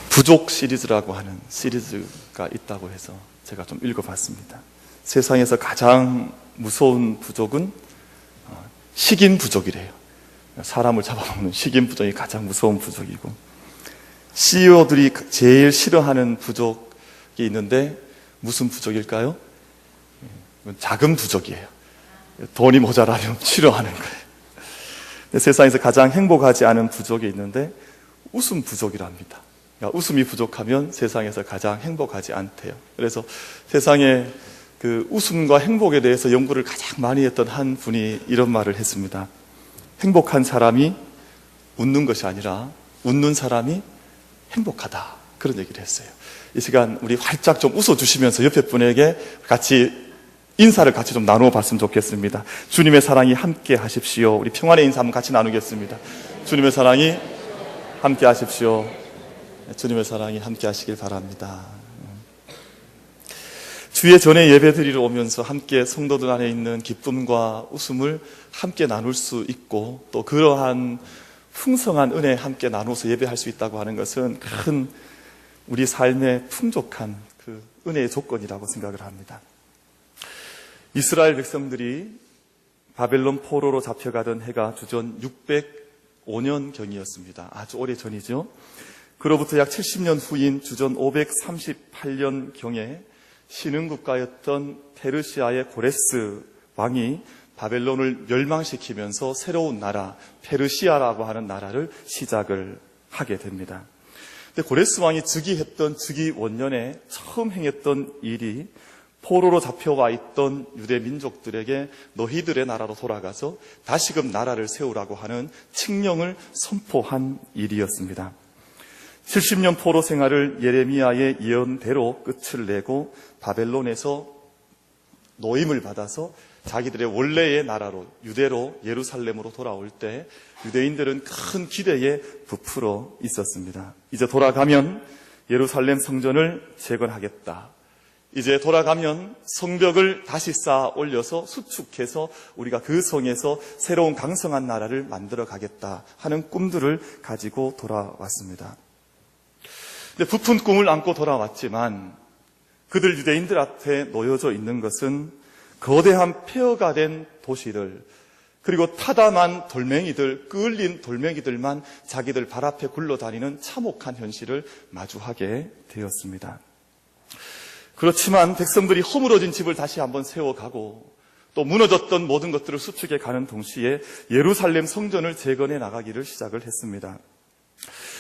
부족 시리즈라고 하는 시리즈가 있다고 해서 제가 좀 읽어봤습니다. 세상에서 가장 무서운 부족은 식인 부족이래요. 사람을 잡아먹는 식인 부족이 가장 무서운 부족이고, CEO들이 제일 싫어하는 부족이 있는데 무슨 부족일까요? 작은 부족이에요. 돈이 모자라면 싫어하는 거예요. 세상에서 가장 행복하지 않은 부족이 있는데 웃음 부족이랍니다. 그러니까 웃음이 부족하면 세상에서 가장 행복하지 않대요. 그래서 세상에 그 웃음과 행복에 대해서 연구를 가장 많이 했던 한 분이 이런 말을 했습니다. 행복한 사람이 웃는 것이 아니라 웃는 사람이 행복하다, 그런 얘기를 했어요. 이 시간 우리 활짝 좀 웃어주시면서 옆에 분에게 같이 인사를 같이 좀 나누어 봤으면 좋겠습니다. 주님의 사랑이 함께 하십시오. 우리 평안의 인사 한번 같이 나누겠습니다. 주님의 사랑이 함께 하십시오. 주님의 사랑이 함께 하시길 바랍니다. 주의 전에 예배 드리러 오면서 함께 성도들 안에 있는 기쁨과 웃음을 함께 나눌 수 있고, 또 그러한 풍성한 은혜 함께 나눠서 예배할 수 있다고 하는 것은 큰 우리 삶의 풍족한 그 은혜의 조건이라고 생각을 합니다. 이스라엘 백성들이 바벨론 포로로 잡혀가던 해가 주전 605년경이었습니다. 아주 오래전이죠. 그로부터 약 70년 후인 주전 538년경에 신흥국가였던 페르시아의 고레스 왕이 바벨론을 멸망시키면서 새로운 나라, 페르시아라고 하는 나라를 시작을 하게 됩니다. 근데 고레스 왕이 즉위했던 즉위 원년에 처음 행했던 일이 포로로 잡혀와 있던 유대 민족들에게 너희들의 나라로 돌아가서 다시금 나라를 세우라고 하는 칙령을 선포한 일이었습니다. 70년 포로 생활을 예레미야의 예언대로 끝을 내고 바벨론에서 노임을 받아서 자기들의 원래의 나라로, 유대로, 예루살렘으로 돌아올 때 유대인들은 큰 기대에 부풀어 있었습니다. 이제 돌아가면 예루살렘 성전을 재건하겠다. 이제 돌아가면 성벽을 다시 쌓아 올려서 수축해서 우리가 그 성에서 새로운 강성한 나라를 만들어 가겠다 하는 꿈들을 가지고 돌아왔습니다. 근데 부푼 꿈을 안고 돌아왔지만 그들 유대인들 앞에 놓여져 있는 것은 거대한 폐허가 된 도시를, 그리고 타담한 돌멩이들, 끌린 돌멩이들만 자기들 발 앞에 굴러다니는 참혹한 현실을 마주하게 되었습니다. 그렇지만 백성들이 허물어진 집을 다시 한번 세워가고 또 무너졌던 모든 것들을 수축해 가는 동시에 예루살렘 성전을 재건해 나가기를 시작을 했습니다.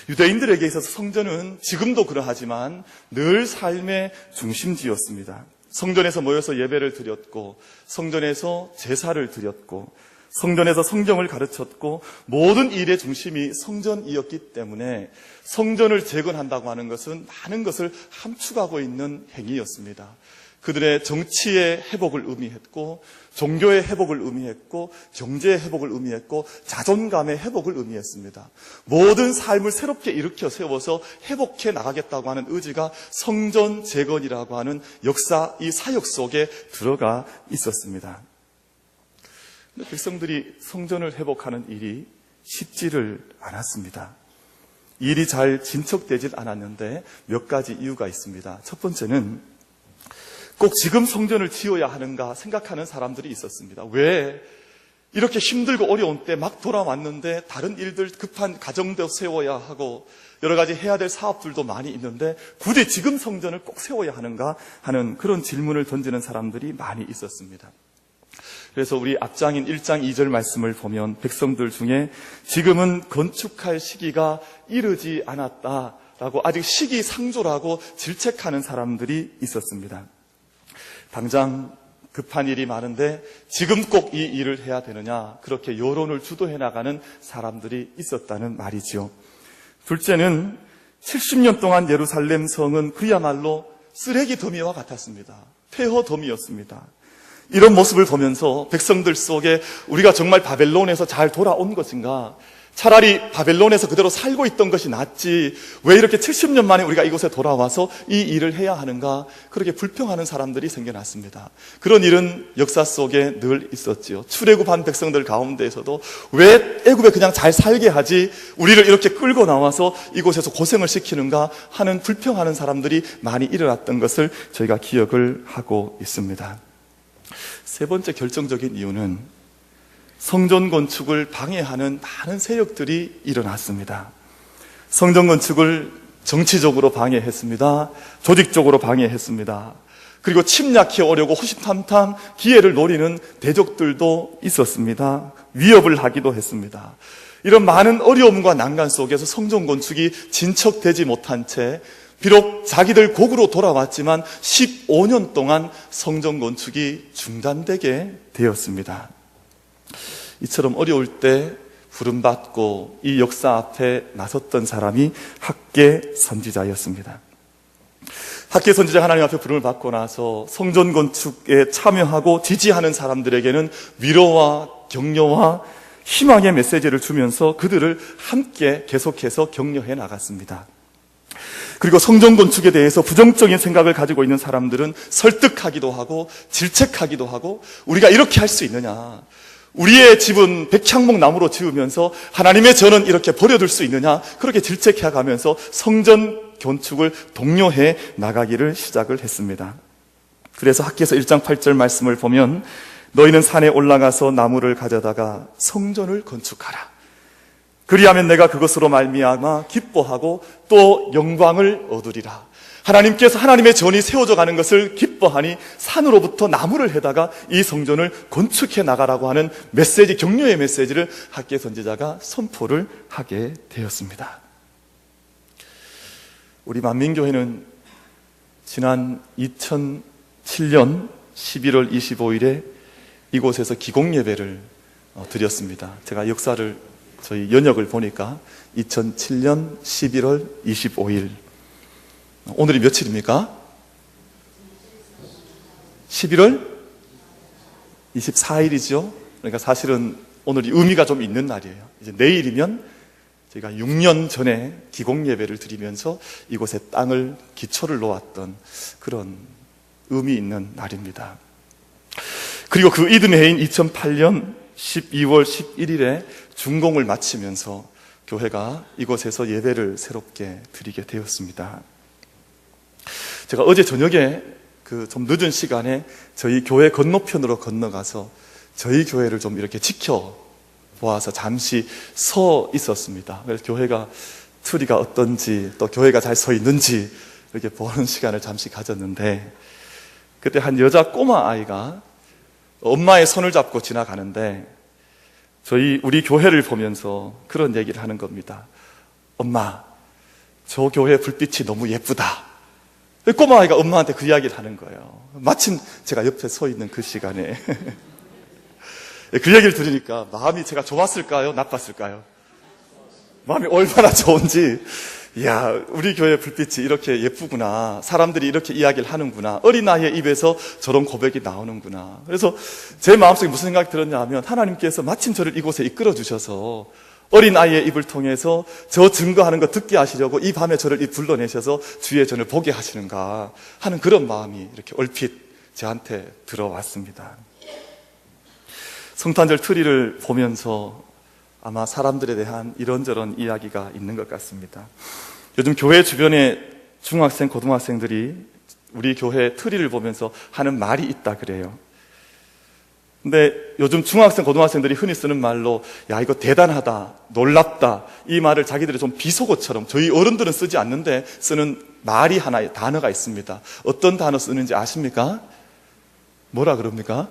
유대인들에게 있어서 성전은 지금도 그러하지만 늘 삶의 중심지였습니다. 성전에서 모여서 예배를 드렸고, 성전에서 제사를 드렸고, 성전에서 성경을 가르쳤고, 모든 일의 중심이 성전이었기 때문에 성전을 재건한다고 하는 것은 많은 것을 함축하고 있는 행위였습니다. 그들의 정치의 회복을 의미했고, 종교의 회복을 의미했고, 경제의 회복을 의미했고, 자존감의 회복을 의미했습니다. 모든 삶을 새롭게 일으켜 세워서 회복해 나가겠다고 하는 의지가 성전 재건이라고 하는 역사, 이 사역 속에 들어가 있었습니다. 근데 백성들이 성전을 회복하는 일이 쉽지를 않았습니다. 일이 잘 진척되질 않았는데 몇 가지 이유가 있습니다. 첫 번째는 꼭 지금 성전을 지어야 하는가 생각하는 사람들이 있었습니다. 왜 이렇게 힘들고 어려운 때 막 돌아왔는데 다른 일들, 급한 가정도 세워야 하고 여러 가지 해야 될 사업들도 많이 있는데 굳이 지금 성전을 꼭 세워야 하는가 하는 그런 질문을 던지는 사람들이 많이 있었습니다. 그래서 우리 앞장인 1장 2절 말씀을 보면 백성들 중에 지금은 건축할 시기가 이르지 않았다라고 아직 시기상조라고 질책하는 사람들이 있었습니다. 당장 급한 일이 많은데 지금 꼭 이 일을 해야 되느냐, 그렇게 여론을 주도해 나가는 사람들이 있었다는 말이죠. 둘째는 70년 동안 예루살렘 성은 그야말로 쓰레기 더미와 같았습니다. 폐허 더미였습니다. 이런 모습을 보면서 백성들 속에 우리가 정말 바벨론에서 잘 돌아온 것인가, 차라리 바벨론에서 그대로 살고 있던 것이 낫지 왜 이렇게 70년 만에 우리가 이곳에 돌아와서 이 일을 해야 하는가, 그렇게 불평하는 사람들이 생겨났습니다. 그런 일은 역사 속에 늘 있었지요. 출애굽한 백성들 가운데에서도 왜 애굽에 그냥 잘 살게 하지 우리를 이렇게 끌고 나와서 이곳에서 고생을 시키는가 하는 불평하는 사람들이 많이 일어났던 것을 저희가 기억을 하고 있습니다. 세 번째 결정적인 이유는 성전 건축을 방해하는 많은 세력들이 일어났습니다. 성전 건축을 정치적으로 방해했습니다. 조직적으로 방해했습니다. 그리고 침략해 오려고 호시탐탐 기회를 노리는 대적들도 있었습니다. 위협을 하기도 했습니다. 이런 많은 어려움과 난간 속에서 성전 건축이 진척되지 못한 채 비록 자기들 곡으로 돌아왔지만 15년 동안 성전 건축이 중단되게 되었습니다. 이처럼 어려울 때 부름받고 이 역사 앞에 나섰던 사람이 학개 선지자였습니다. 학개 선지자 하나님 앞에 부름을 받고 나서 성전 건축에 참여하고 지지하는 사람들에게는 위로와 격려와 희망의 메시지를 주면서 그들을 함께 계속해서 격려해 나갔습니다. 그리고 성전 건축에 대해서 부정적인 생각을 가지고 있는 사람들은 설득하기도 하고 질책하기도 하고, 우리가 이렇게 할 수 있느냐, 우리의 집은 백향목 나무로 지으면서 하나님의 전은 이렇게 버려둘 수 있느냐, 그렇게 질책해 가면서 성전 건축을 독려해 나가기를 시작을 했습니다. 그래서 학개서 1장 8절 말씀을 보면 너희는 산에 올라가서 나무를 가져다가 성전을 건축하라. 그리하면 내가 그것으로 말미암아 기뻐하고 또 영광을 얻으리라. 하나님께서 하나님의 전이 세워져 가는 것을 기뻐하니 산으로부터 나무를 해다가 이 성전을 건축해 나가라고 하는 메시지, 격려의 메시지를 학개 선지자가 선포를 하게 되었습니다. 우리 만민교회는 지난 2007년 11월 25일에 이곳에서 기공예배를 드렸습니다. 제가 역사를 저희 연역을 보니까 2007년 11월 25일, 오늘이 며칠입니까? 11월 24일이죠. 그러니까 사실은 오늘이 의미가 좀 있는 날이에요. 이제 내일이면 저희가 6년 전에 기공예배를 드리면서 이곳에 땅을, 기초를 놓았던 그런 의미 있는 날입니다. 그리고 그 이듬해 해인 2008년 12월 11일에 준공을 마치면서 교회가 이곳에서 예배를 새롭게 드리게 되었습니다. 제가 어제 저녁에 그 좀 늦은 시간에 저희 교회 건너편으로 건너가서 저희 교회를 좀 이렇게 지켜보아서 잠시 서 있었습니다. 그래서 교회가 트리가 어떤지, 또 교회가 잘 서 있는지 이렇게 보는 시간을 잠시 가졌는데, 그때 한 여자 꼬마 아이가 엄마의 손을 잡고 지나가는데 우리 교회를 보면서 그런 얘기를 하는 겁니다. 엄마, 저 교회 불빛이 너무 예쁘다. 꼬마 아이가 엄마한테 그 이야기를 하는 거예요. 마침 제가 옆에 서 있는 그 시간에 그 얘기를 들으니까 마음이 제가 좋았을까요? 나빴을까요? 마음이 얼마나 좋은지, 이야, 우리 교회 불빛이 이렇게 예쁘구나, 사람들이 이렇게 이야기를 하는구나, 어린아이의 입에서 저런 고백이 나오는구나. 그래서 제 마음속에 무슨 생각이 들었냐 하면, 하나님께서 마침 저를 이곳에 이끌어 주셔서 어린아이의 입을 통해서 저 증거하는 거 듣게 하시려고 이 밤에 저를 불러내셔서 주의 전을 보게 하시는가 하는 그런 마음이 이렇게 얼핏 저한테 들어왔습니다. 성탄절 트리를 보면서 아마 사람들에 대한 이런저런 이야기가 있는 것 같습니다. 요즘 교회 주변에 중학생, 고등학생들이 우리 교회 트리를 보면서 하는 말이 있다 그래요. 근데 요즘 중학생, 고등학생들이 흔히 쓰는 말로 야, 이거 대단하다, 놀랍다, 이 말을 자기들이 좀 비속어처럼, 저희 어른들은 쓰지 않는데 쓰는 말이 하나, 단어가 있습니다. 어떤 단어 쓰는지 아십니까? 뭐라 그럽니까?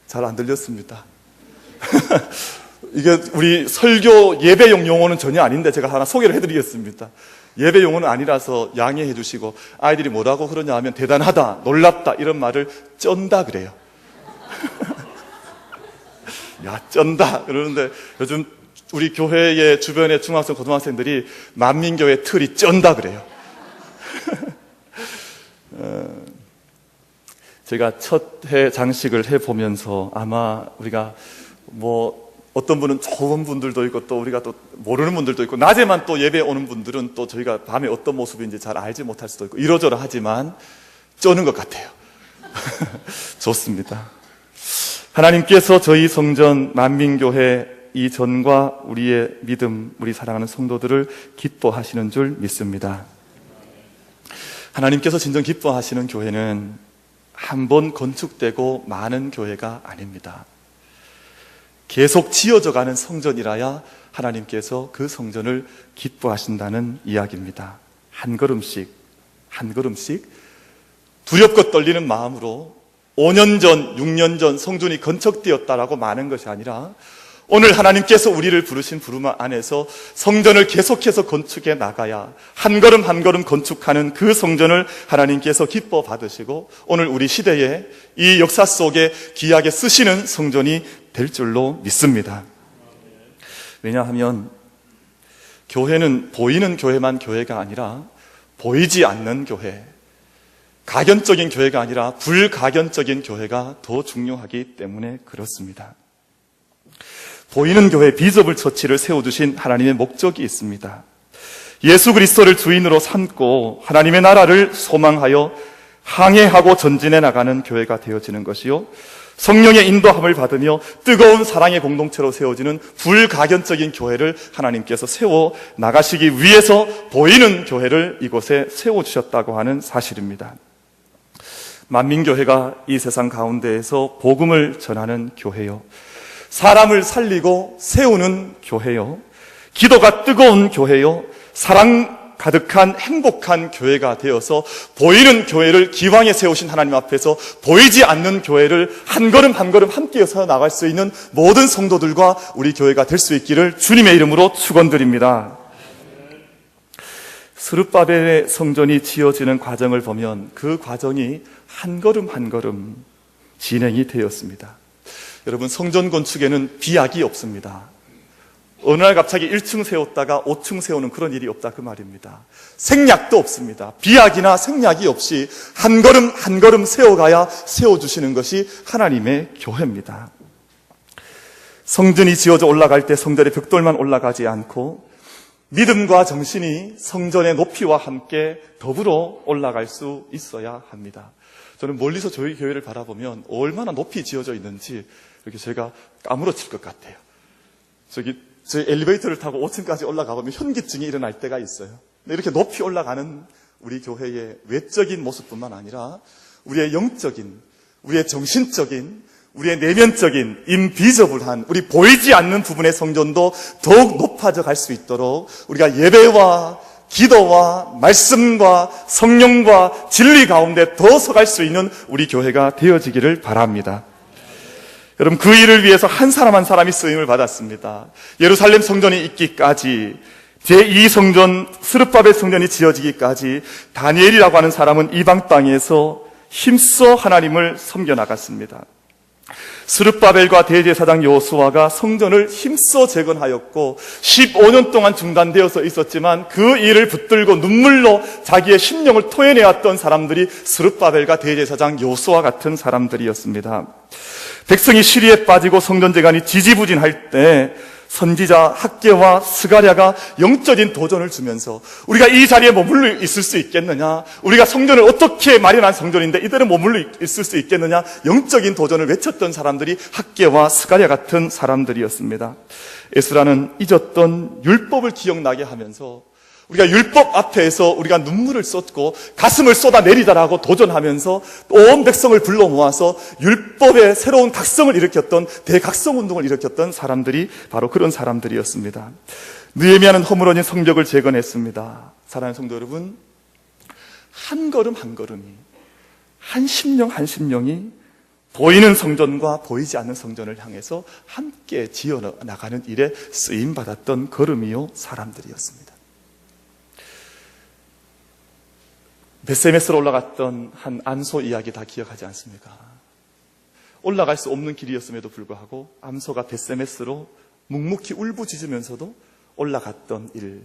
잘 안 들렸습니다. 이게 우리 설교 예배용 용어는 전혀 아닌데 제가 하나 소개를 해드리겠습니다. 예배 용어는 아니라서 양해해 주시고, 아이들이 뭐라고 그러냐 하면 대단하다, 놀랍다 이런 말을 쩐다 그래요. 야, 쩐다 그러는데 요즘 우리 교회의 주변의 중학생, 고등학생들이 만민교회 틀이 쩐다 그래요. 제가 첫 해 장식을 해보면서 아마 우리가 어떤 분은 좋은 분들도 있고 또 우리가 또 모르는 분들도 있고 낮에만 또 예배 오는 분들은 또 저희가 밤에 어떤 모습인지 잘 알지 못할 수도 있고 이러저러 하지만 쩌는 것 같아요. 좋습니다. 하나님께서 저희 성전 만민교회 이 전과 우리의 믿음, 우리 사랑하는 성도들을 기뻐하시는 줄 믿습니다. 하나님께서 진정 기뻐하시는 교회는 한 번 건축되고 많은 교회가 아닙니다. 계속 지어져 가는 성전이라야 하나님께서 그 성전을 기뻐하신다는 이야기입니다. 한 걸음씩 두렵고 떨리는 마음으로 5년 전, 6년 전 성전이 건축되었다라고 많은 것이 아니라 오늘 하나님께서 우리를 부르신 부름 안에서 성전을 계속해서 건축해 나가야 한 걸음 한 걸음 건축하는 그 성전을 하나님께서 기뻐 받으시고 오늘 우리 시대에 이 역사 속에 귀하게 쓰시는 성전이 될 줄로 믿습니다. 왜냐하면 교회는 보이는 교회만 교회가 아니라 보이지 않는 교회, 가견적인 교회가 아니라 불가견적인 교회가 더 중요하기 때문에 그렇습니다. 보이는 교회 비저블 처치를 세워주신 하나님의 목적이 있습니다. 예수 그리스도를 주인으로 삼고 하나님의 나라를 소망하여 항해하고 전진해 나가는 교회가 되어지는 것이요, 성령의 인도함을 받으며 뜨거운 사랑의 공동체로 세워지는 불가견적인 교회를 하나님께서 세워 나가시기 위해서 보이는 교회를 이곳에 세워주셨다고 하는 사실입니다. 만민교회가 이 세상 가운데에서 복음을 전하는 교회요, 사람을 살리고 세우는 교회요, 기도가 뜨거운 교회요, 사랑 가득한 행복한 교회가 되어서 보이는 교회를 기왕에 세우신 하나님 앞에서 보이지 않는 교회를 한 걸음 한 걸음 함께 서 나갈 수 있는 모든 성도들과 우리 교회가 될 수 있기를 주님의 이름으로 축원드립니다. 스룹바벨의 성전이 지어지는 과정을 보면 그 과정이 한 걸음 한 걸음 진행이 되었습니다. 여러분, 성전 건축에는 비약이 없습니다. 어느 날 갑자기 1층 세웠다가 5층 세우는 그런 일이 없다 그 말입니다. 생략도 없습니다. 비약이나 생략이 없이 한 걸음 한 걸음 세워가야 세워주시는 것이 하나님의 교회입니다. 성전이 지어져 올라갈 때 성전의 벽돌만 올라가지 않고 믿음과 정신이 성전의 높이와 함께 더불어 올라갈 수 있어야 합니다. 저는 멀리서 저희 교회를 바라보면 얼마나 높이 지어져 있는지 이렇게 제가 까무러칠 것 같아요. 저희 엘리베이터를 타고 5층까지 올라가 보면 현기증이 일어날 때가 있어요. 근데 이렇게 높이 올라가는 우리 교회의 외적인 모습뿐만 아니라 우리의 영적인, 우리의 정신적인, 우리의 내면적인 인비저블한 우리 보이지 않는 부분의 성전도 더욱 높아져 갈 수 있도록 우리가 예배와 기도와 말씀과 성령과 진리 가운데 더 서갈 수 있는 우리 교회가 되어지기를 바랍니다. 여러분, 그 일을 위해서 한 사람 한 사람이 쓰임을 받았습니다. 예루살렘 성전이 있기까지, 제2성전 스룹바벨 성전이 지어지기까지 다니엘이라고 하는 사람은 이방 땅에서 힘써 하나님을 섬겨나갔습니다. 스룹바벨과 대제사장 여호수아가 성전을 힘써 재건하였고 15년 동안 중단되어서 있었지만 그 일을 붙들고 눈물로 자기의 심령을 토해내었던 사람들이 스룹바벨과 대제사장 여호수아 같은 사람들이었습니다. 백성이 시리에 빠지고 성전 재건이 지지부진할 때 선지자 학개와 스가랴가 영적인 도전을 주면서 우리가 이 자리에 머물러 있을 수 있겠느냐, 우리가 성전을 어떻게 마련한 성전인데 이대로 머물러 있을 수 있겠느냐, 영적인 도전을 외쳤던 사람들이 학개와 스가랴 같은 사람들이었습니다. 에스라는 잊었던 율법을 기억나게 하면서 우리가 율법 앞에서 우리가 눈물을 쏟고 가슴을 쏟아내리자라고 도전하면서 온 백성을 불러 모아서 율법의 새로운 각성을 일으켰던 대각성운동을 일으켰던 사람들이 바로 그런 사람들이었습니다. 느헤미야는 허물어진 성벽을 재건했습니다. 사랑하는 성도 여러분, 한 걸음 한 걸음이, 한 심령 한 심령이 보이는 성전과 보이지 않는 성전을 향해서 함께 지어나가는 일에 쓰임받았던 걸음이요 사람들이었습니다. 벳세메스로 올라갔던 한 안소 이야기 다 기억하지 않습니까? 올라갈 수 없는 길이었음에도 불구하고 안소가 벳세메스로 묵묵히 울부짖으면서도 올라갔던 일,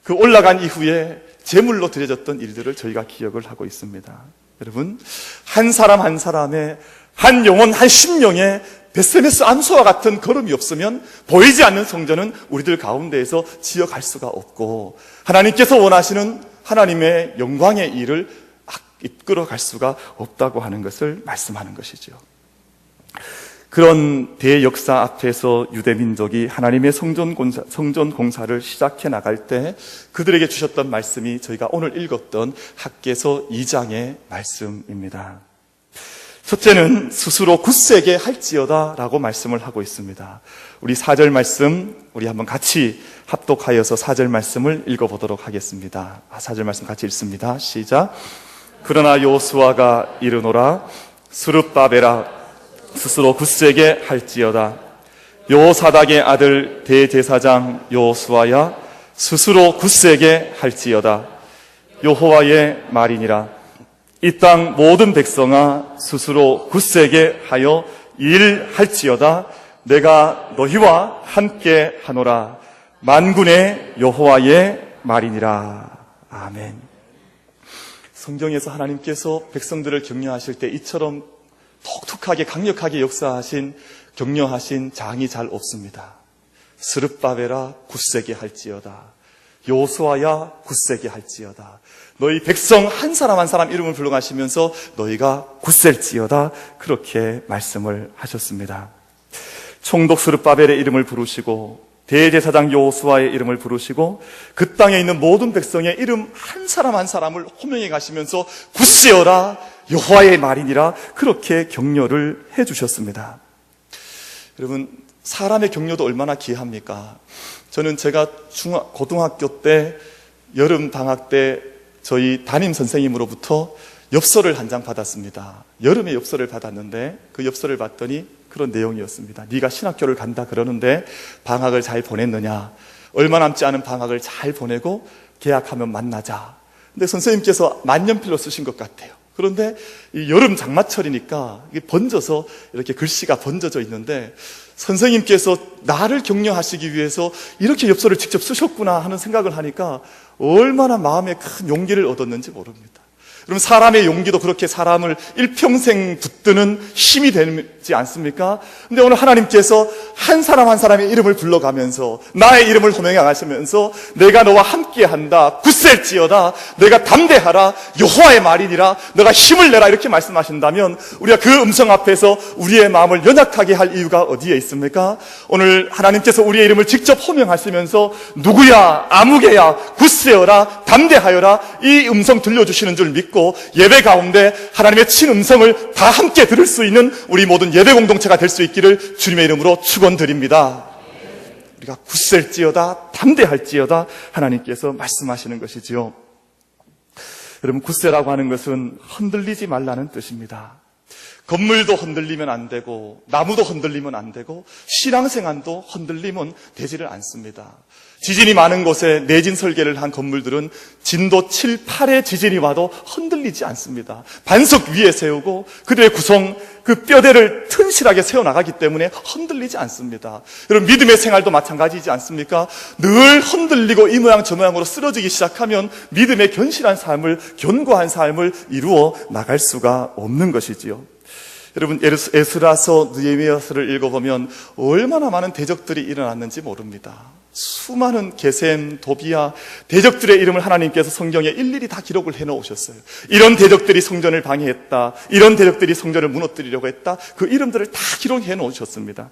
그 올라간 이후에 제물로 드려졌던 일들을 저희가 기억을 하고 있습니다. 여러분, 한 사람 한 사람의 한 영혼 한 심령의 베세메스 암소와 같은 걸음이 없으면 보이지 않는 성전은 우리들 가운데에서 지어갈 수가 없고, 하나님께서 원하시는 하나님의 영광의 일을 이끌어갈 수가 없다고 하는 것을 말씀하는 것이죠. 그런 대역사 앞에서 유대민족이 하나님의 성전 공사를 시작해 나갈 때 그들에게 주셨던 말씀이 저희가 오늘 읽었던 학개서 2장의 말씀입니다. 첫째는 스스로 굳세게 할지어다 라고 말씀을 하고 있습니다. 우리 4절 말씀, 우리 한번 같이 합독하여서 4절 말씀을 읽어보도록 하겠습니다. 4절 말씀 같이 읽습니다. 시작. 그러나 여호수아가 이르노라, 스룹바벨아 스스로 굳세게 할지어다. 여호사닥의 아들 대제사장 여호수아야 스스로 굳세게 할지어다. 여호와의 말이니라. 이 땅 모든 백성아 스스로 굳세게 하여 일할지어다. 내가 너희와 함께 하노라. 만군의 여호와의 말이니라. 아멘. 성경에서 하나님께서 백성들을 격려하실 때 이처럼 독특하게 강력하게 역사하신 격려하신 장이 잘 없습니다. 스룹바벨아 굳세게 할지어다. 여호수아야 굳세게 할지어다. 너희 백성 한 사람 한 사람 이름을 불러가시면서 너희가 굳셀지어다, 그렇게 말씀을 하셨습니다. 총독 스룹바벨의 이름을 부르시고 대제사장 여호수아의 이름을 부르시고 그 땅에 있는 모든 백성의 이름 한 사람 한 사람을 호명해 가시면서 굳세어라 여호와의 말이니라, 그렇게 격려를 해 주셨습니다. 여러분, 사람의 격려도 얼마나 귀합니까? 저는 제가 고등학교 때 여름 방학 때 저희 담임 선생님으로부터 엽서를 한 장 받았습니다. 여름에 엽서를 받았는데 그 엽서를 봤더니 그런 내용이었습니다. 네가 신학교를 간다 그러는데 방학을 잘 보냈느냐? 얼마 남지 않은 방학을 잘 보내고 개학하면 만나자. 근데 선생님께서 만년필로 쓰신 것 같아요. 그런데 이 여름 장마철이니까 이게 번져서 이렇게 글씨가 번져져 있는데 선생님께서 나를 격려하시기 위해서 이렇게 엽서를 직접 쓰셨구나 하는 생각을 하니까 얼마나 마음에 큰 용기를 얻었는지 모릅니다. 그럼 사람의 용기도 그렇게 사람을 일평생 붙드는 힘이 되지 않습니까? 근데 오늘 하나님께서 한 사람 한 사람의 이름을 불러가면서 나의 이름을 호명해 가시면서 내가 너와 함께한다, 굳셀지어다, 내가 담대하라, 여호와의 말이니라, 너가 힘을 내라, 이렇게 말씀하신다면 우리가 그 음성 앞에서 우리의 마음을 연약하게 할 이유가 어디에 있습니까? 오늘 하나님께서 우리의 이름을 직접 호명하시면서 누구야, 아무개야, 굳세어라, 담대하여라, 이 음성 들려주시는 줄 믿고 예배 가운데 하나님의 친음성을 다 함께 들을 수 있는 우리 모든 예배 공동체가 될 수 있기를 주님의 이름으로 축원드립니다. 우리가 굳셀지어다, 담대할지어다 하나님께서 말씀하시는 것이지요. 여러분, 굳세라고 하는 것은 흔들리지 말라는 뜻입니다. 건물도 흔들리면 안 되고 나무도 흔들리면 안 되고 신앙생활도 흔들리면 되지를 않습니다. 지진이 많은 곳에 내진 설계를 한 건물들은 진도 7, 8의 지진이 와도 흔들리지 않습니다. 반석 위에 세우고 그들의 구성, 그 뼈대를 튼실하게 세워나가기 때문에 흔들리지 않습니다. 여러분, 믿음의 생활도 마찬가지이지 않습니까? 늘 흔들리고 이 모양 저 모양으로 쓰러지기 시작하면 믿음의 견실한 삶을, 견고한 삶을 이루어 나갈 수가 없는 것이지요. 여러분, 에스라서, 느헤미야서를 읽어보면 얼마나 많은 대적들이 일어났는지 모릅니다. 수많은 게셈, 도비야, 대적들의 이름을 하나님께서 성경에 일일이 다 기록을 해놓으셨어요. 이런 대적들이 성전을 방해했다, 이런 대적들이 성전을 무너뜨리려고 했다, 그 이름들을 다 기록해 놓으셨습니다.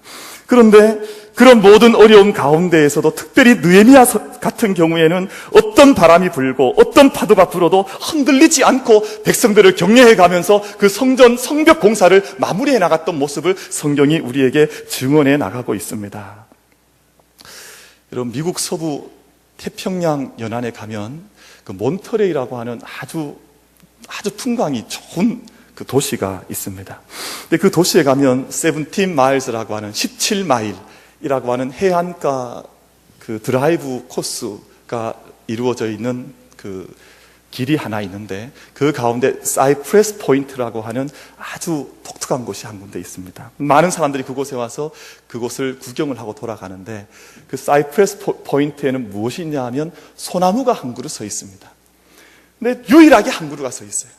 그런데 그런 모든 어려움 가운데에서도 특별히 느헤미야 같은 경우에는 어떤 바람이 불고 어떤 파도가 불어도 흔들리지 않고 백성들을 격려해 가면서 그 성전 성벽 공사를 마무리해 나갔던 모습을 성경이 우리에게 증언해 나가고 있습니다. 여러분, 미국 서부 태평양 연안에 가면 그 몬터레이라고 하는 아주 풍광이 좋은 그 도시가 있습니다. 근데 그 도시에 가면 17마일즈라고 하는 17마일이라고 하는 해안가 그 드라이브 코스가 이루어져 있는 그 길이 하나 있는데 그 가운데 사이프레스 포인트라고 하는 아주 독특한 곳이 한 군데 있습니다. 많은 사람들이 그곳에 와서 그곳을 구경을 하고 돌아가는데 그 사이프레스 포인트에는 무엇이 있냐 하면 소나무가 한 그루 서 있습니다. 근데 유일하게 한 그루가 서 있어요.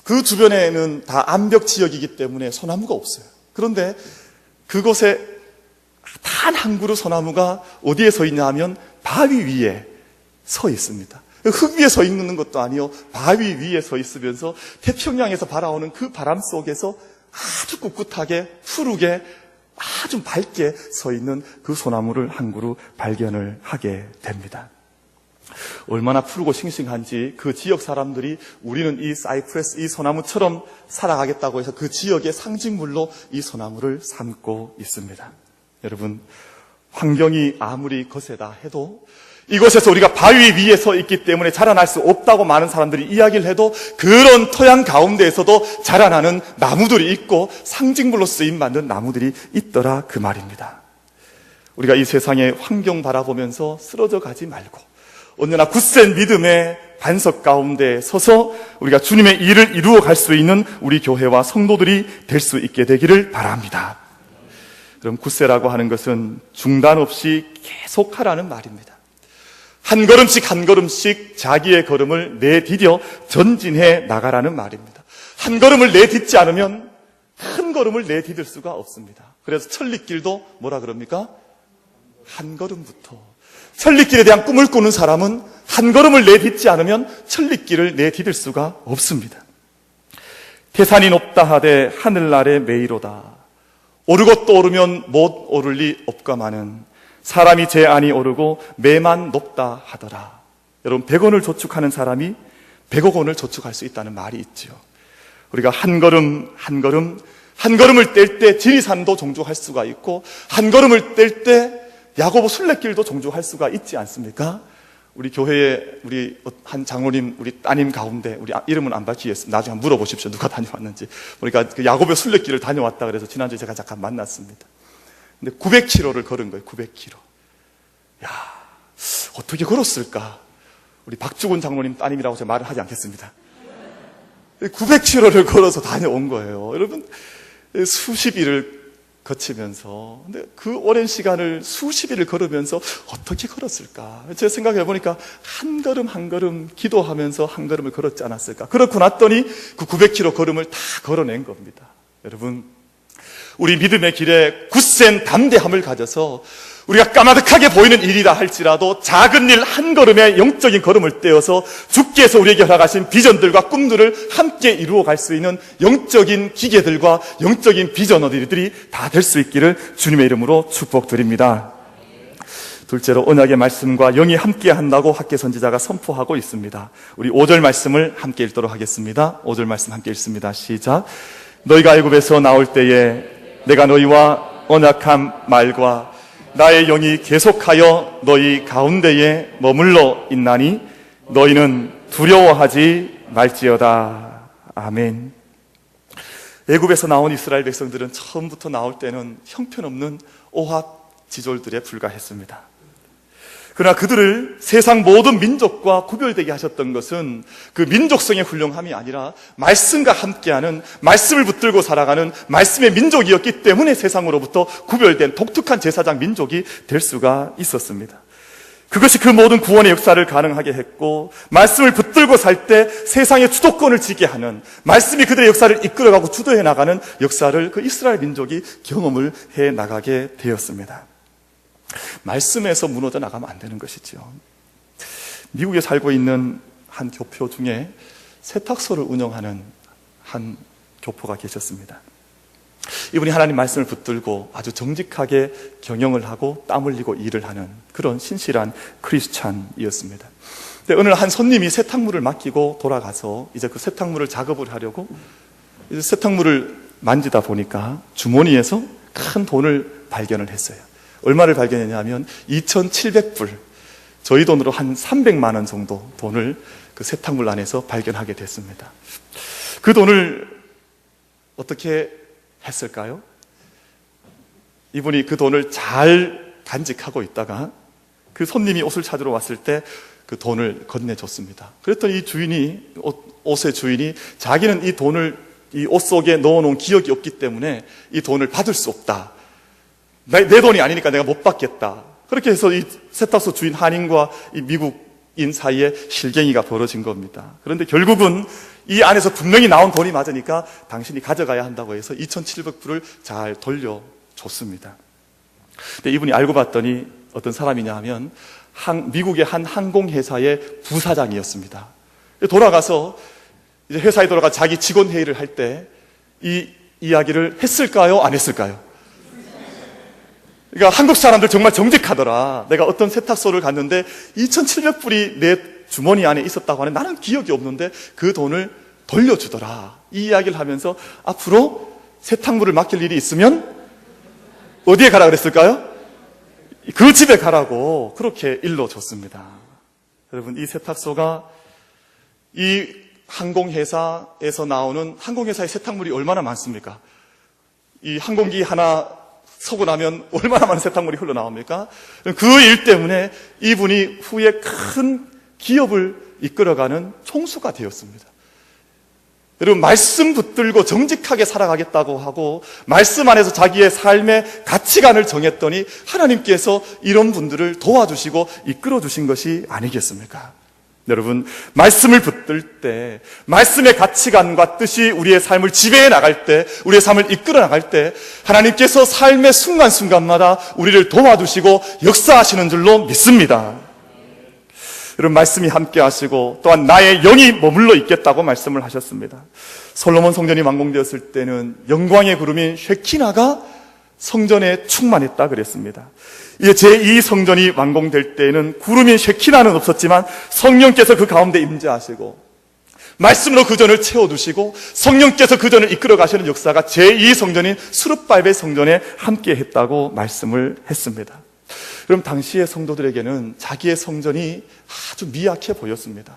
그 주변에는 다 암벽 지역이기 때문에 소나무가 없어요. 그런데 그곳에 단 한 그루 소나무가 어디에 서 있냐 하면 바위 위에 서 있습니다. 흙 위에 서 있는 것도 아니요, 바위 위에 서 있으면서 태평양에서 바라오는 그 바람 속에서 아주 꿋꿋하게 푸르게 아주 밝게 서 있는 그 소나무를 한 그루 발견을 하게 됩니다. 얼마나 푸르고 싱싱한지 그 지역 사람들이 우리는 이 사이프레스, 이 소나무처럼 살아가겠다고 해서 그 지역의 상징물로 이 소나무를 삼고 있습니다. 여러분, 환경이 아무리 거세다 해도 이곳에서 우리가 바위 위에 서 있기 때문에 자라날 수 없다고 많은 사람들이 이야기를 해도 그런 토양 가운데에서도 자라나는 나무들이 있고 상징물로 쓰임받는 나무들이 있더라, 그 말입니다. 우리가 이 세상의 환경 바라보면서 쓰러져 가지 말고 언제나 굳센 믿음의 반석 가운데 서서 우리가 주님의 일을 이루어 갈 수 있는 우리 교회와 성도들이 될 수 있게 되기를 바랍니다. 그럼 굳세라고 하는 것은 중단 없이 계속하라는 말입니다. 한 걸음씩 한 걸음씩 자기의 걸음을 내디뎌 전진해 나가라는 말입니다. 한 걸음을 내딛지 않으면 큰 걸음을 내디딜 수가 없습니다. 그래서 천리길도 뭐라 그럽니까? 한 걸음부터. 천리길에 대한 꿈을 꾸는 사람은 한 걸음을 내딛지 않으면 천리길을 내디딜 수가 없습니다. 태산이 높다 하되 하늘 아래 메이로다. 오르고 또 오르면 못 오를 리 없가마는 사람이 제 안이 오르고 매만 높다 하더라. 여러분, 100원을 저축하는 사람이 100억 원을 저축할 수 있다는 말이 있죠. 우리가 한 걸음 한 걸음 한 걸음을 뗄 때 지리산도 종주할 수가 있고 한 걸음을 뗄 때 야고보 순례길도 종주할 수가 있지 않습니까? 우리 교회에 우리 한 장로님, 우리 따님 가운데, 우리 이름은 안 밝히겠습니다. 나중에 한번 물어보십시오. 누가 다녀왔는지. 우리가 그 야고보 순례길을 다녀왔다 그래서 지난주에 제가 잠깐 만났습니다. 근데 900km를 걸은 거예요. 900km. 야, 어떻게 걸었을까? 우리 박주곤 장로님 따님이라고 제가 말을 하지 않겠습니다. 900km를 걸어서 다녀온 거예요. 여러분, 수십 일을 거치면서, 근데 그 오랜 시간을 수십 일을 걸으면서 어떻게 걸었을까? 제가 생각해 보니까 한 걸음 한 걸음 기도하면서 한 걸음을 걸었지 않았을까? 그렇고 났더니 그 900km 걸음을 다 걸어낸 겁니다. 여러분, 우리 믿음의 길에 굳센 담대함을 가져서 우리가 까마득하게 보이는 일이다 할지라도 작은 일 한 걸음에 영적인 걸음을 떼어서 주께서 우리에게 허락하신 비전들과 꿈들을 함께 이루어 갈 수 있는 영적인 기계들과 영적인 비전어들이 다 될 수 있기를 주님의 이름으로 축복드립니다. 둘째로 언약의 말씀과 영이 함께 한다고 학계 선지자가 선포하고 있습니다. 우리 5절 말씀을 함께 읽도록 하겠습니다. 5절 말씀 함께 읽습니다. 시작. 너희가 애굽에서 나올 때에 내가 너희와 언약한 말과 나의 영이 계속하여 너희 가운데에 머물러 있나니 너희는 두려워하지 말지어다. 아멘. 애굽에서 나온 이스라엘 백성들은 처음부터 나올 때는 형편없는 오합지졸들에 불과했습니다. 그러나 그들을 세상 모든 민족과 구별되게 하셨던 것은 그 민족성의 훌륭함이 아니라 말씀과 함께하는, 말씀을 붙들고 살아가는 말씀의 민족이었기 때문에 세상으로부터 구별된 독특한 제사장 민족이 될 수가 있었습니다. 그것이 그 모든 구원의 역사를 가능하게 했고, 말씀을 붙들고 살 때 세상의 주도권을 지게 하는, 말씀이 그들의 역사를 이끌어가고 주도해 나가는 역사를 그 이스라엘 민족이 경험을 해 나가게 되었습니다. 말씀에서 무너져 나가면 안 되는 것이죠. 미국에 살고 있는 한 교포 중에 세탁소를 운영하는 한 교포가 계셨습니다. 이분이 하나님 말씀을 붙들고 아주 정직하게 경영을 하고 땀 흘리고 일을 하는 그런 신실한 크리스찬이었습니다. 근데 어느 날 한 손님이 세탁물을 맡기고 돌아가서 이제 그 세탁물을 작업을 하려고 이제 세탁물을 만지다 보니까 주머니에서 큰 돈을 발견을 했어요. 얼마를 발견했냐면 2,700불, 저희 돈으로 한 300만 원 정도 돈을 그 세탁물 안에서 발견하게 됐습니다. 그 돈을 어떻게 했을까요? 이분이 그 돈을 잘 간직하고 있다가 그 손님이 옷을 찾으러 왔을 때 그 돈을 건네줬습니다. 그랬더니 이 주인이, 옷의 주인이 자기는 이 돈을 이 옷 속에 넣어놓은 기억이 없기 때문에 이 돈을 받을 수 없다. 내 돈이 아니니까 내가 못 받겠다. 그렇게 해서 이 세탁소 주인 한인과 이 미국인 사이에 실갱이가 벌어진 겁니다. 그런데 결국은 이 안에서 분명히 나온 돈이 맞으니까 당신이 가져가야 한다고 해서 2,700불을 잘 돌려준 줬습니다. 근데 이분이 알고 봤더니 어떤 사람이냐 하면 미국의 한 항공회사의 부사장이었습니다. 돌아가서 이제 회사에 돌아가 자기 직원 회의를 할 때 이 이야기를 했을까요? 안 했을까요? 그러니까 한국 사람들 정말 정직하더라. 내가 어떤 세탁소를 갔는데 2,700불이 내 주머니 안에 있었다고 하는, 나는 기억이 없는데 그 돈을 돌려주더라. 이 이야기를 하면서 앞으로 세탁물을 맡길 일이 있으면 어디에 가라 그랬을까요? 그 집에 가라고 그렇게 일러줬습니다. 여러분, 이 세탁소가 이 항공회사에서 나오는, 항공회사의 세탁물이 얼마나 많습니까? 이 항공기 하나 서고 나면 얼마나 많은 세탁물이 흘러나옵니까? 그 일 때문에 이분이 후에 큰 기업을 이끌어가는 총수가 되었습니다. 여러분, 말씀 붙들고 정직하게 살아가겠다고 하고 말씀 안에서 자기의 삶의 가치관을 정했더니 하나님께서 이런 분들을 도와주시고 이끌어주신 것이 아니겠습니까? 여러분, 말씀을 붙들 때, 말씀의 가치관과 뜻이 우리의 삶을 지배해 나갈 때, 우리의 삶을 이끌어 나갈 때 하나님께서 삶의 순간순간마다 우리를 도와주시고 역사하시는 줄로 믿습니다. 여러분, 말씀이 함께 하시고 또한 나의 영이 머물러 있겠다고 말씀을 하셨습니다. 솔로몬 성전이 완공되었을 때는 영광의 구름인 쉐키나가 성전에 충만했다 그랬습니다. 이제 제2성전이 완공될 때에는 구름인 쉐키나는 없었지만 성령께서 그 가운데 임재하시고 말씀으로 그 전을 채워두시고 성령께서 그 전을 이끌어 가시는 역사가 제2성전인 수르바벨 성전에 함께 했다고 말씀을 했습니다. 그럼 당시의 성도들에게는 자기의 성전이 아주 미약해 보였습니다.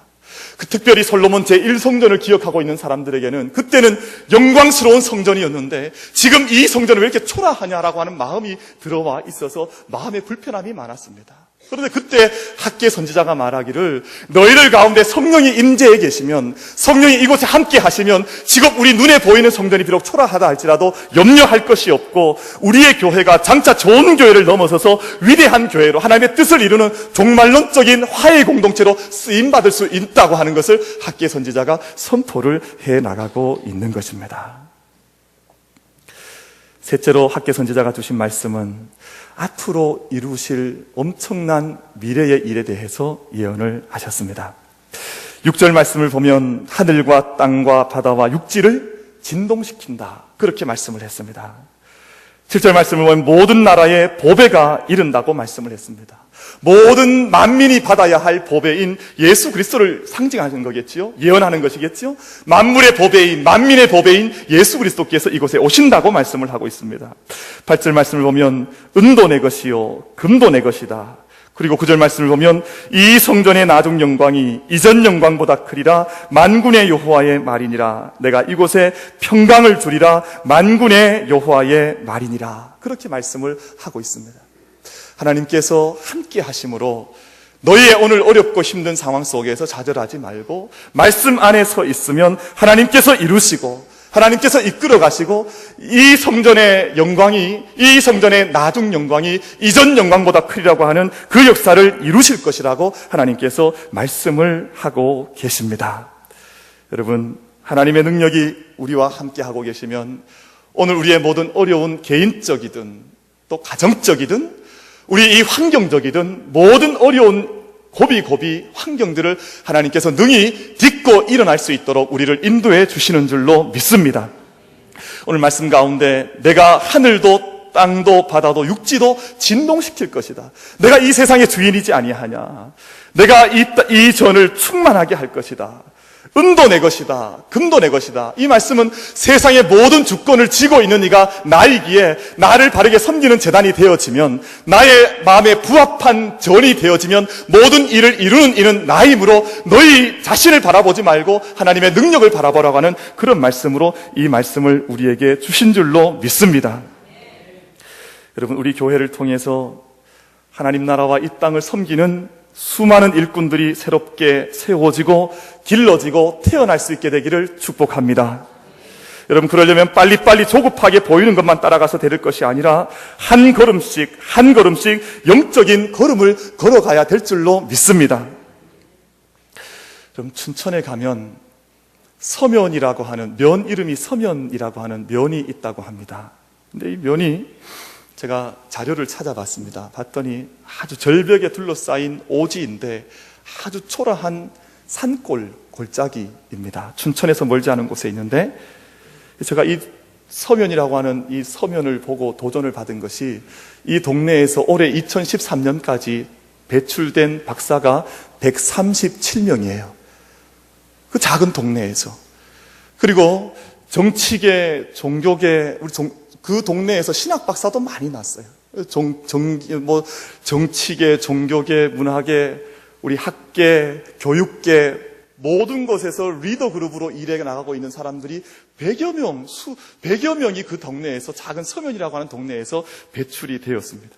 특별히 솔로몬 제1성전을 기억하고 있는 사람들에게는 그때는 영광스러운 성전이었는데 지금 이 성전은 왜 이렇게 초라하냐라고 하는 마음이 들어와 있어서 마음의 불편함이 많았습니다. 그런데 그때 학개 선지자가 말하기를 너희들 가운데 성령이 임재해 계시면, 성령이 이곳에 함께 하시면 지금 우리 눈에 보이는 성전이 비록 초라하다 할지라도 염려할 것이 없고 우리의 교회가 장차 좋은 교회를 넘어서서 위대한 교회로 하나님의 뜻을 이루는 종말론적인 화해 공동체로 쓰임받을 수 있다고 하는 것을 학개 선지자가 선포를 해나가고 있는 것입니다. 셋째로 학개 선지자가 주신 말씀은 앞으로 이루실 엄청난 미래의 일에 대해서 예언을 하셨습니다. 6절 말씀을 보면 하늘과 땅과 바다와 육지를 진동시킨다, 그렇게 말씀을 했습니다. 7절 말씀을 보면 모든 나라의 보배가 이른다고 말씀을 했습니다. 모든 만민이 받아야 할 보배인 예수 그리스도를 상징하는 거겠지요. 예언하는 것이겠지요. 만물의 보배인, 만민의 보배인 예수 그리스도께서 이곳에 오신다고 말씀을 하고 있습니다. 8절 말씀을 보면 은도 내 것이요 금도 내 것이다. 그리고 9절 말씀을 보면 이 성전의 나중 영광이 이전 영광보다 크리라. 만군의 여호와의 말이니라. 내가 이곳에 평강을 주리라. 만군의 여호와의 말이니라. 그렇게 말씀을 하고 있습니다. 하나님께서 함께 하심으로 너희의 오늘 어렵고 힘든 상황 속에서 좌절하지 말고 말씀 안에 서 있으면 하나님께서 이루시고 하나님께서 이끌어 가시고 이 성전의 영광이, 이 성전의 나중 영광이 이전 영광보다 크리라고 하는 그 역사를 이루실 것이라고 하나님께서 말씀을 하고 계십니다. 여러분, 하나님의 능력이 우리와 함께 하고 계시면 오늘 우리의 모든 어려운 개인적이든 또 가정적이든 우리 이 환경적이든 모든 어려운 고비 환경들을 하나님께서 능히 딛고 일어날 수 있도록 우리를 인도해 주시는 줄로 믿습니다. 오늘 말씀 가운데 내가 하늘도 땅도 바다도 육지도 진동시킬 것이다. 내가 이 세상의 주인이지 아니하냐. 내가 이 전을 충만하게 할 것이다. 은도 내 것이다. 금도 내 것이다. 이 말씀은 세상의 모든 주권을 쥐고 있는 이가 나이기에 나를 바르게 섬기는 재단이 되어지면, 나의 마음에 부합한 전이 되어지면 모든 일을 이루는 이는 나이므로 너희 자신을 바라보지 말고 하나님의 능력을 바라보라고 하는 그런 말씀으로 이 말씀을 우리에게 주신 줄로 믿습니다. 여러분, 우리 교회를 통해서 하나님 나라와 이 땅을 섬기는 수많은 일꾼들이 새롭게 세워지고 길러지고 태어날 수 있게 되기를 축복합니다. 여러분, 그러려면 빨리빨리 조급하게 보이는 것만 따라가서 될 것이 아니라 한 걸음씩 한 걸음씩 영적인 걸음을 걸어가야 될 줄로 믿습니다. 그럼 춘천에 가면 서면이라고 하는 면 이름이 서면이라고 하는 면이 있다고 합니다. 근데 이 면이 제가 자료를 찾아봤습니다. 봤더니 아주 절벽에 둘러싸인 오지인데 아주 초라한 산골 골짜기입니다. 춘천에서 멀지 않은 곳에 있는데, 제가 이 서면이라고 하는 이 서면을 보고 도전을 받은 것이, 이 동네에서 올해 2013년까지 배출된 박사가 137명이에요. 그 작은 동네에서. 그리고 정치계, 종교계, 그 동네에서 신학 박사도 많이 났어요. 정치계, 종교계, 문화계, 우리 학계, 교육계, 모든 곳에서 리더 그룹으로 일해 나가고 있는 사람들이 100여 명이 그 동네에서, 작은 서면이라고 하는 동네에서 배출이 되었습니다.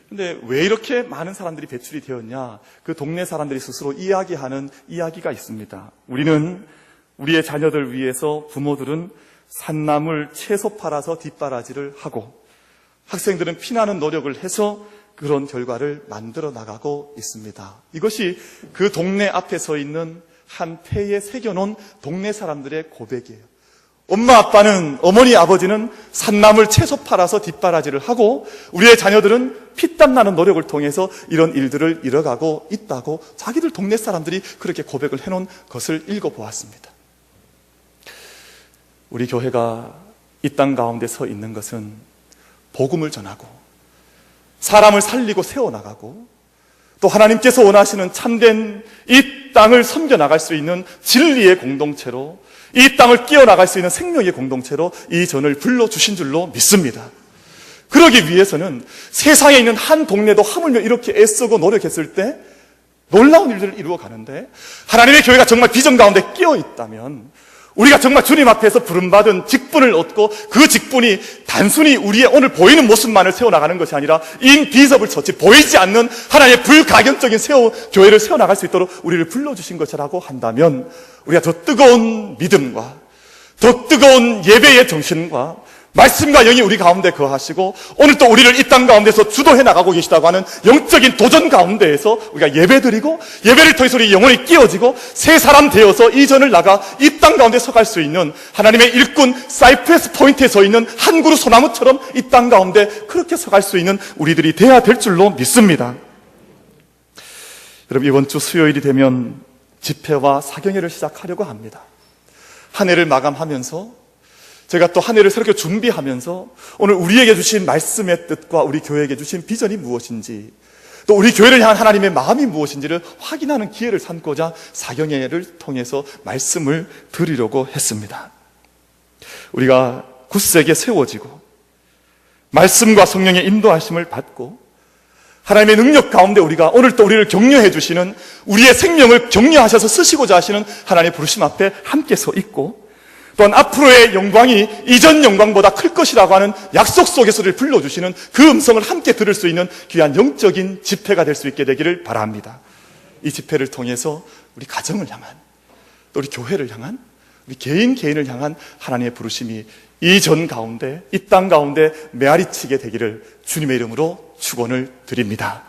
근데 왜 이렇게 많은 사람들이 배출이 되었냐? 그 동네 사람들이 스스로 이야기하는 이야기가 있습니다. 우리는 우리의 자녀들 위해서 부모들은 산나물 채소 팔아서 뒷바라지를 하고, 학생들은 피나는 노력을 해서 그런 결과를 만들어 나가고 있습니다. 이것이 그 동네 앞에 서 있는 한 폐에 새겨놓은 동네 사람들의 고백이에요. 엄마 아빠는, 어머니 아버지는 산나물 채소 팔아서 뒷바라지를 하고, 우리의 자녀들은 피땀 나는 노력을 통해서 이런 일들을 이뤄가고 있다고 자기들 동네 사람들이 그렇게 고백을 해놓은 것을 읽어보았습니다. 우리 교회가 이 땅 가운데 서 있는 것은 복음을 전하고 사람을 살리고 세워나가고, 또 하나님께서 원하시는 참된 이 땅을 섬겨나갈 수 있는 진리의 공동체로, 이 땅을 끼어나갈 수 있는 생명의 공동체로 이 전을 불러주신 줄로 믿습니다. 그러기 위해서는 세상에 있는 한 동네도 하물며 이렇게 애쓰고 노력했을 때 놀라운 일들을 이루어 가는데, 하나님의 교회가 정말 비전 가운데 끼어 있다면, 우리가 정말 주님 앞에서 부름받은 직분을 얻고, 그 직분이 단순히 우리의 오늘 보이는 모습만을 세워나가는 것이 아니라 인비저블 처치, 보이지 않는 하나님의 불가견적인 교회를 세워나갈 수 있도록 우리를 불러주신 것이라고 한다면, 우리가 더 뜨거운 믿음과 더 뜨거운 예배의 정신과 말씀과 영이 우리 가운데 거하시고, 오늘 또 우리를 이 땅 가운데서 주도해 나가고 계시다고 하는 영적인 도전 가운데에서 우리가 예배드리고, 예배를 통해서 우리 영혼이 끼어지고 새 사람 되어서 이 전을 나가 이 땅 가운데 서갈 수 있는 하나님의 일꾼 사이프레스 포인트에 서 있는 한 그루 소나무처럼 이 땅 가운데 그렇게 서갈 수 있는 우리들이 돼야 될 줄로 믿습니다. 여러분, 이번 주 수요일이 되면 집회와 사경회를 시작하려고 합니다. 한 해를 마감하면서 제가 또 한 해를 새롭게 준비하면서 오늘 우리에게 주신 말씀의 뜻과 우리 교회에게 주신 비전이 무엇인지, 또 우리 교회를 향한 하나님의 마음이 무엇인지를 확인하는 기회를 삼고자 사경회를 통해서 말씀을 드리려고 했습니다. 우리가 굳세게 세워지고 말씀과 성령의 인도하심을 받고 하나님의 능력 가운데 우리가 오늘 또 우리를 격려해 주시는, 우리의 생명을 격려하셔서 쓰시고자 하시는 하나님의 부르심 앞에 함께 서 있고, 또한 앞으로의 영광이 이전 영광보다 클 것이라고 하는 약속 속에서 우리를 불러주시는 그 음성을 함께 들을 수 있는 귀한 영적인 집회가 될 수 있게 되기를 바랍니다. 이 집회를 통해서 우리 가정을 향한, 또 우리 교회를 향한, 우리 개인을 향한 하나님의 부르심이 이 전 가운데, 이 땅 가운데 메아리치게 되기를 주님의 이름으로 축원을 드립니다.